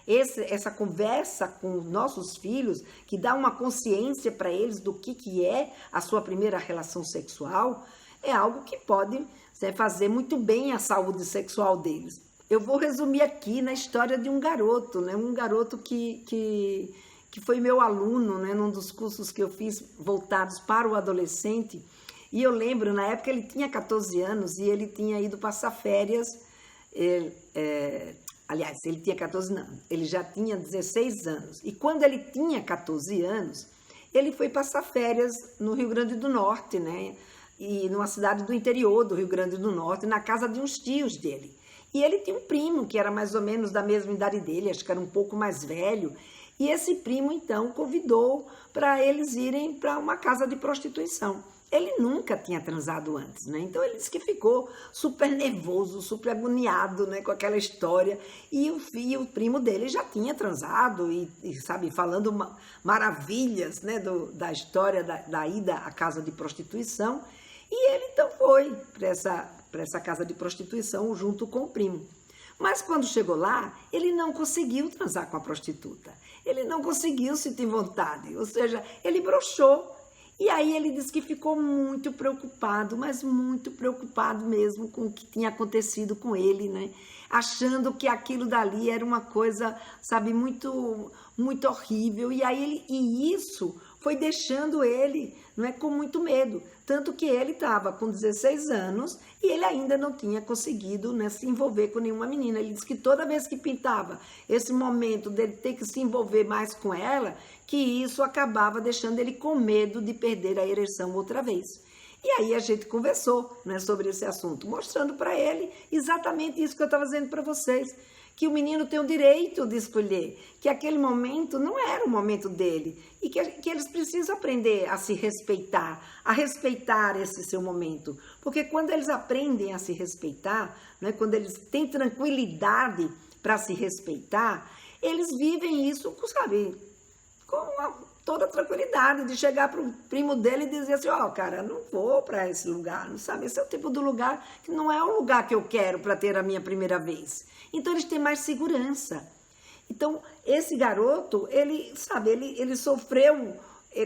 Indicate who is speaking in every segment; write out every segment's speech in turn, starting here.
Speaker 1: essa conversa com os nossos filhos, que dá uma consciência para eles do que é a sua primeira relação sexual, é algo que pode, né, fazer muito bem à saúde sexual deles. Eu vou resumir aqui na história de um garoto, né, um garoto que foi meu aluno, né, num dos cursos que eu fiz voltados para o adolescente. E eu lembro, na época ele tinha 14 anos e ele tinha ido passar férias. Aliás, ele tinha 14 anos, ele já tinha 16 anos. E quando ele tinha 14 anos, ele foi passar férias no Rio Grande do Norte, né? E numa cidade do interior do Rio Grande do Norte, na casa de uns tios dele. E ele tinha um primo que era mais ou menos da mesma idade dele, acho que era um pouco mais velho. E esse primo, então, convidou para eles irem para uma casa de prostituição. Ele nunca tinha transado antes, né? Então ele disse que ficou super nervoso, super agoniado, né, com aquela história. E o primo dele já tinha transado e sabe, falando maravilhas, né, da história da ida à casa de prostituição. E ele então foi para essa casa de prostituição junto com o primo. Mas quando chegou lá, ele não conseguiu transar com a prostituta. Ele não conseguiu sentir vontade, ou seja, ele broxou. E aí ele disse que ficou muito preocupado, mas muito preocupado mesmo com o que tinha acontecido com ele, né? Achando que aquilo dali era uma coisa, sabe, muito, muito horrível. E isso foi deixando ele, não é, com muito medo. Tanto que ele estava com 16 anos e ele ainda não tinha conseguido, né, se envolver com nenhuma menina. Ele disse que toda vez que pintava esse momento dele ter que se envolver mais com ela, que isso acabava deixando ele com medo de perder a ereção outra vez. E aí a gente conversou, né, sobre esse assunto, mostrando para ele exatamente isso que eu estava dizendo para vocês, que o menino tem o direito de escolher, que aquele momento não era o momento dele e que eles precisam aprender a se respeitar, a respeitar esse seu momento. Porque quando eles aprendem a se respeitar, né, quando eles têm tranquilidade para se respeitar, eles vivem isso, sabe, com toda a tranquilidade de chegar para o primo dele e dizer assim, ó, cara, não vou para esse lugar, não sabe? Esse é o tipo do lugar que não é o lugar que eu quero para ter a minha primeira vez. Então, eles têm mais segurança. Então, esse garoto, ele, sabe, ele sofreu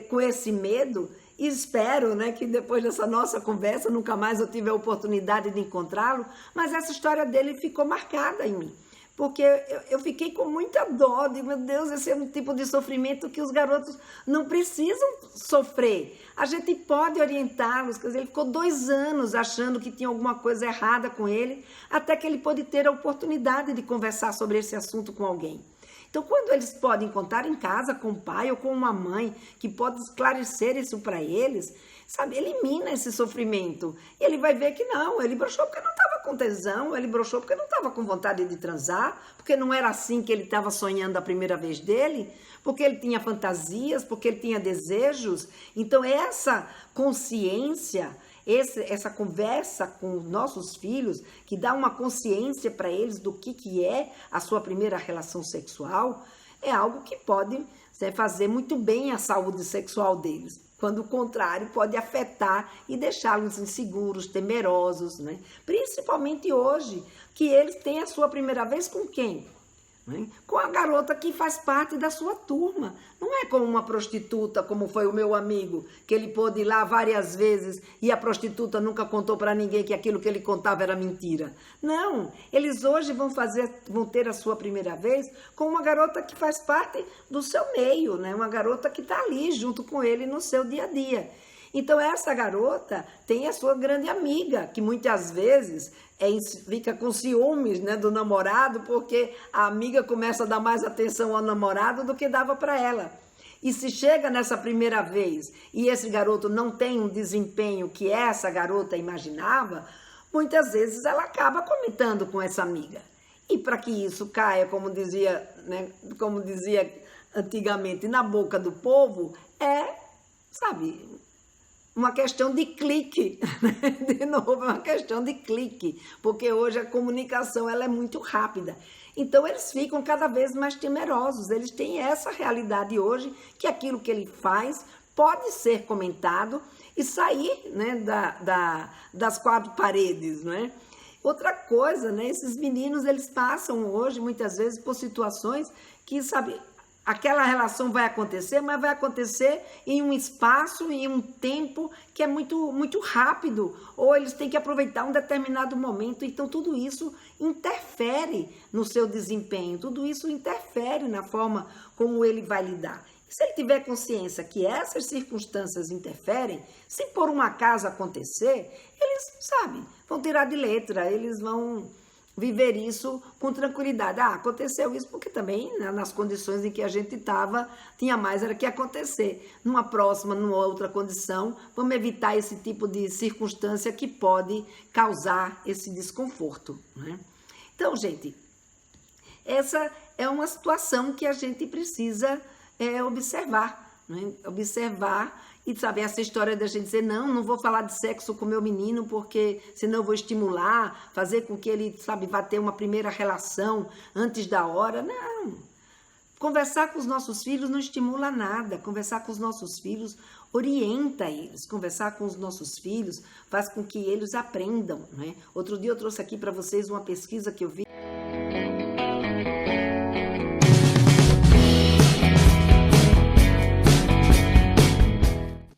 Speaker 1: com esse medo e espero, né, que depois dessa nossa conversa, nunca mais eu tive a oportunidade de encontrá-lo, mas essa história dele ficou marcada em mim. Porque eu fiquei com muita dó, de, meu Deus, esse é um tipo de sofrimento que os garotos não precisam sofrer. A gente pode orientá-los, quer dizer, ele ficou 2 anos achando que tinha alguma coisa errada com ele, até que ele pôde ter a oportunidade de conversar sobre esse assunto com alguém. Então, quando eles podem contar em casa com o pai ou com uma mãe que pode esclarecer isso para eles, sabe, elimina esse sofrimento. E ele vai ver que não, ele broxou porque não estava com tesão, ele broxou porque não estava com vontade de transar, porque não era assim que ele estava sonhando a primeira vez dele, porque ele tinha fantasias, porque ele tinha desejos. Então, essa consciência, essa conversa com os nossos filhos, que dá uma consciência para eles do que é a sua primeira relação sexual, é algo que pode, né, fazer muito bem à saúde sexual deles. Quando o contrário pode afetar e deixá-los inseguros, temerosos, né? Principalmente hoje, que eles têm a sua primeira vez com quem? Né? Com a garota que faz parte da sua turma. Não é com uma prostituta, como foi o meu amigo, que ele pôde ir lá várias vezes e a prostituta nunca contou para ninguém que aquilo que ele contava era mentira. Não, eles hoje vão ter a sua primeira vez com uma garota que faz parte do seu meio, né? Uma garota que está ali junto com ele no seu dia a dia. Então, essa garota tem a sua grande amiga, que muitas vezes fica com ciúmes, né, do namorado, porque a amiga começa a dar mais atenção ao namorado do que dava para ela. E se chega nessa primeira vez e esse garoto não tem um desempenho que essa garota imaginava, muitas vezes ela acaba comentando com essa amiga. E para que isso caia, como dizia antigamente, na boca do povo, sabe, uma questão de clique, né? De novo, é uma questão de clique, porque hoje a comunicação ela é muito rápida. Então, eles ficam cada vez mais temerosos, eles têm essa realidade hoje, que aquilo que ele faz pode ser comentado e sair, né, das 4 paredes, né? Outra coisa, né? Esses meninos, eles passam hoje, muitas vezes, por situações que, sabe, aquela relação vai acontecer, mas vai acontecer em um espaço, em um tempo que é muito, muito rápido, ou eles têm que aproveitar um determinado momento, então tudo isso interfere no seu desempenho, tudo isso interfere na forma como ele vai lidar. E se ele tiver consciência que essas circunstâncias interferem, se por um acaso acontecer, eles, sabe, vão tirar de letra, eles vão viver isso com tranquilidade. Ah, aconteceu isso porque também, né, nas condições em que a gente estava, tinha mais era que acontecer. Numa próxima, numa outra condição, vamos evitar esse tipo de circunstância que pode causar esse desconforto, né? Então, gente, essa é uma situação que a gente precisa observar, né? Observar e saber essa história da gente dizer, não vou falar de sexo com meu menino porque senão eu vou estimular, fazer com que ele, sabe, vá ter uma primeira relação antes da hora. Não. Conversar com os nossos filhos não estimula nada. Conversar com os nossos filhos orienta eles. Conversar com os nossos filhos faz com que eles aprendam, né? Outro dia eu trouxe aqui para vocês uma pesquisa que eu vi.